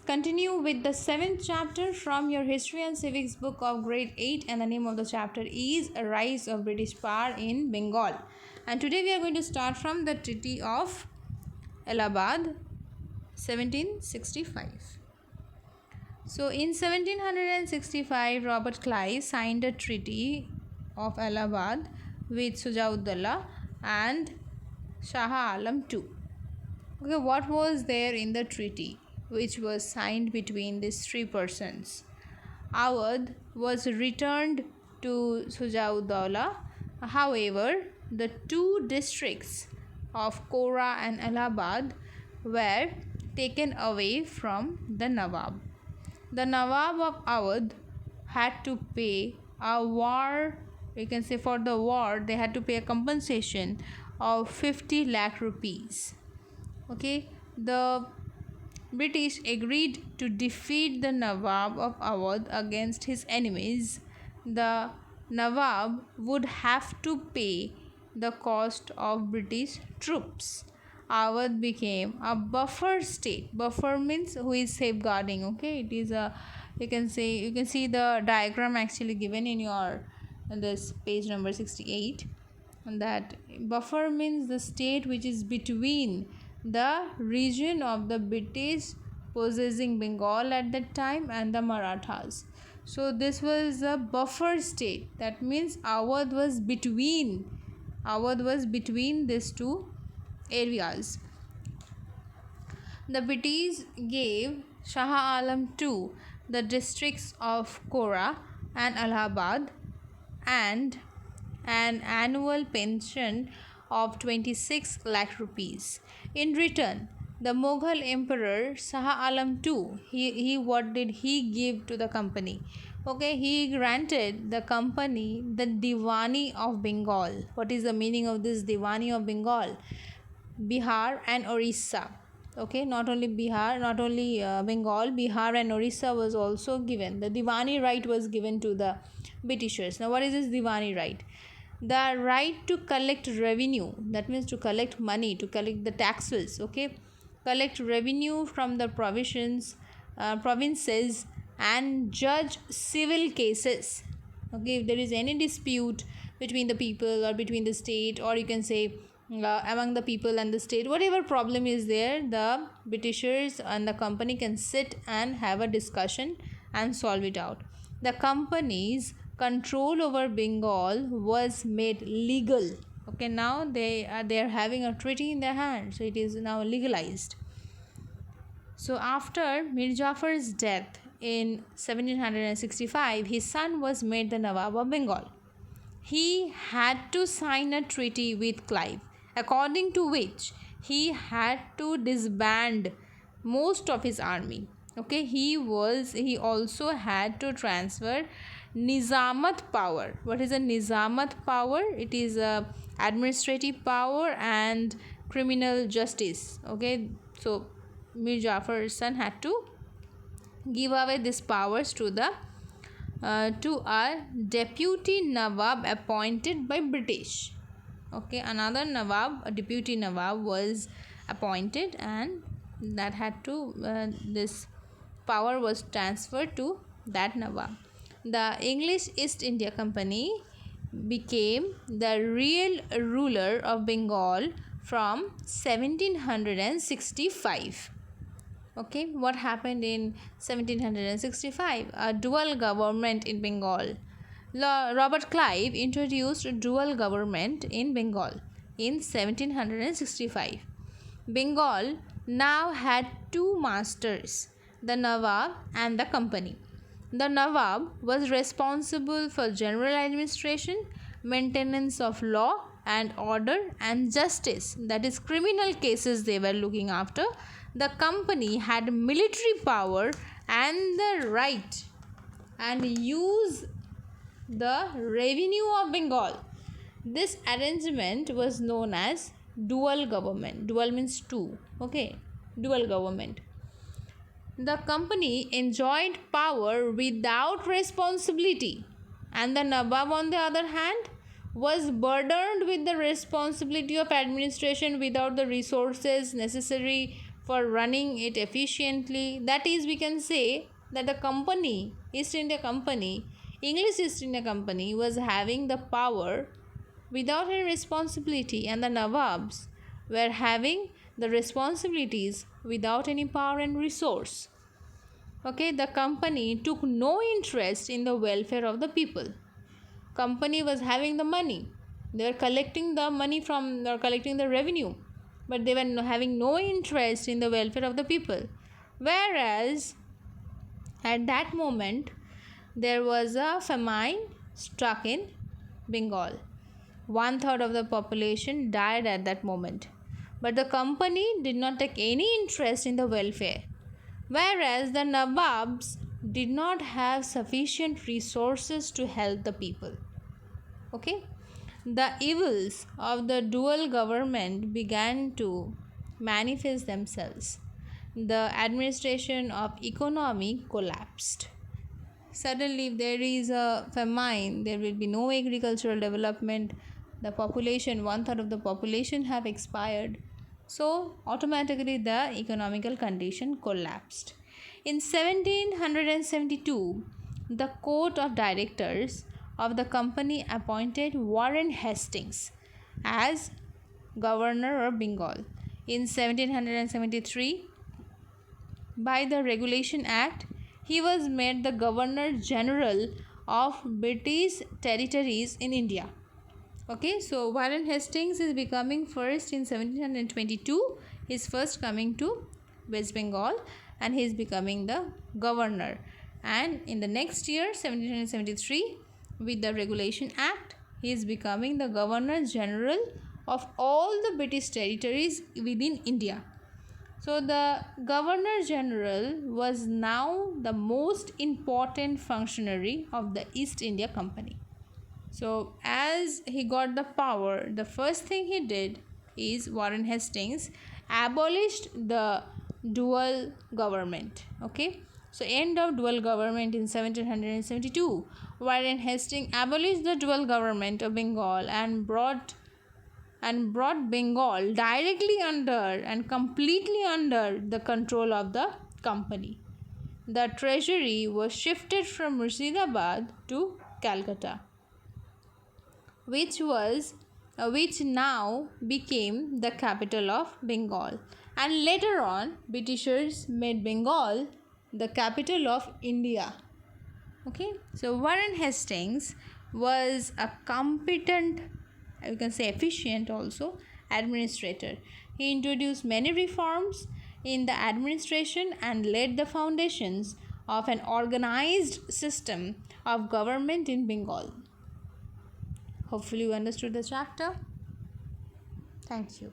continue with the 7th chapter from your History and Civics book of grade 8, and the name of the chapter is A Rise of British Power in Bengal. And today we are going to start from the Treaty of Allahabad 1765. So in 1765, Robert Clive signed a Treaty of Allahabad with Sujauddaulah and Shah Alam II. Okay, what was there in the treaty which was signed between these three persons? Awadh was returned to Sujauddaulah. However, the two districts of Kora and Allahabad were taken away from the Nawab. The Nawab of Awadh had to pay a war, you can say for the war, they had to pay a compensation of 50 lakh rupees. Okay, the British agreed to defeat the Nawab of Awadh against his enemies. The Nawab would have to pay the cost of British troops. Awadh became a buffer state. Buffer means who is safeguarding. Okay, it is a, you can see the diagram actually given in your this page number 68. That buffer means the state which is between the region of the British possessing Bengal at that time and the Marathas. So this was a buffer state. That means Awadh was between these two areas. The British gave Shah Alam II the districts of Kora and Allahabad and an annual pension of 26 lakh rupees. In return, the Mughal Emperor Shah Alam II, he what did he give to the company? Okay, he granted the company the Diwani of Bengal. What is the meaning of this Diwani of Bengal? Bihar and Orissa. Okay, not only Bengal, Bihar and Orissa was also given. The Diwani right was given to the Britishers. Now, what is this Diwani right? The right to collect revenue, that means to collect money, to collect the taxes. Okay, collect revenue from the provinces and judge civil cases. Okay, if there is any dispute between the people or between the state, or you can say among the people and the state, whatever problem is there, the Britishers and the company can sit and have a discussion and solve it out. The company's control over Bengal was made legal. Okay, now they are having a treaty in their hand, so it is now legalized. So after Mir Jafar's death in 1765, his son was made the Nawab of Bengal. He had to sign a treaty with Clive, according to which he had to disband most of his army. Okay, he also had to transfer Nizamat power. What is a Nizamat power? It is a administrative power and criminal justice. Okay, so Mir Jafar's son had to give away these powers to a deputy Nawab appointed by British. Okay, another Nawab, a deputy Nawab was appointed, and that had to this power was transferred to that Nawab. The English East India Company became the real ruler of Bengal from 1765. Okay, what happened in 1765? A dual government in Bengal. Robert Clive introduced a dual government in Bengal in 1765. Bengal now had two masters, the Nawab and the company. The Nawab was responsible for general administration, maintenance of law and order and justice, that is criminal cases they were looking after. The company had military power and the right and use the revenue of Bengal. This arrangement was known as dual government. Dual means two. Okay, dual government. The company enjoyed power without responsibility, and the Nawab, on the other hand, was burdened with the responsibility of administration without the resources necessary for running it efficiently. That is, we can say that the company, East India Company, English East India Company, was having the power without any responsibility, and the Nawabs were having the responsibilities without any power and resource. Okay, the company took no interest in the welfare of the people. Company was having the money. They were collecting the money from, they were collecting the revenue, but they were having no interest in the welfare of the people. Whereas at that moment there was a famine struck in Bengal. 1/3 of the population died at that moment. But the company did not take any interest in the welfare. Whereas the Nawabs did not have sufficient resources to help the people. Okay? The evils of the dual government began to manifest themselves. The administration of economy collapsed. Suddenly, if there is a famine, there will be no agricultural development. The population, 1/3 of the population have expired. So, automatically the economical condition collapsed. In 1772, the Court of Directors of the company appointed Warren Hastings as Governor of Bengal. In 1773, by the Regulation Act, he was made the Governor General of British territories in India. Okay, so Warren Hastings is becoming first in 1722. He is first coming to West Bengal and he is becoming the governor. And in the next year, 1773, with the Regulation Act, he is becoming the Governor General of all the British territories within India. So the Governor General was now the most important functionary of the East India Company. So as he got the power, the first thing he did is Warren Hastings abolished the dual government. Okay, so end of dual government in 1772. Warren Hastings abolished the dual government of Bengal and brought Bengal directly under and completely under the control of the company. The treasury was shifted from Murshidabad to Calcutta, which now became the capital of Bengal. And later on, Britishers made Bengal the capital of India. Okay, so Warren Hastings was a competent, you can say efficient also, administrator. He introduced many reforms in the administration and laid the foundations of an organized system of government in Bengal. Hopefully you understood the chapter. Thank you.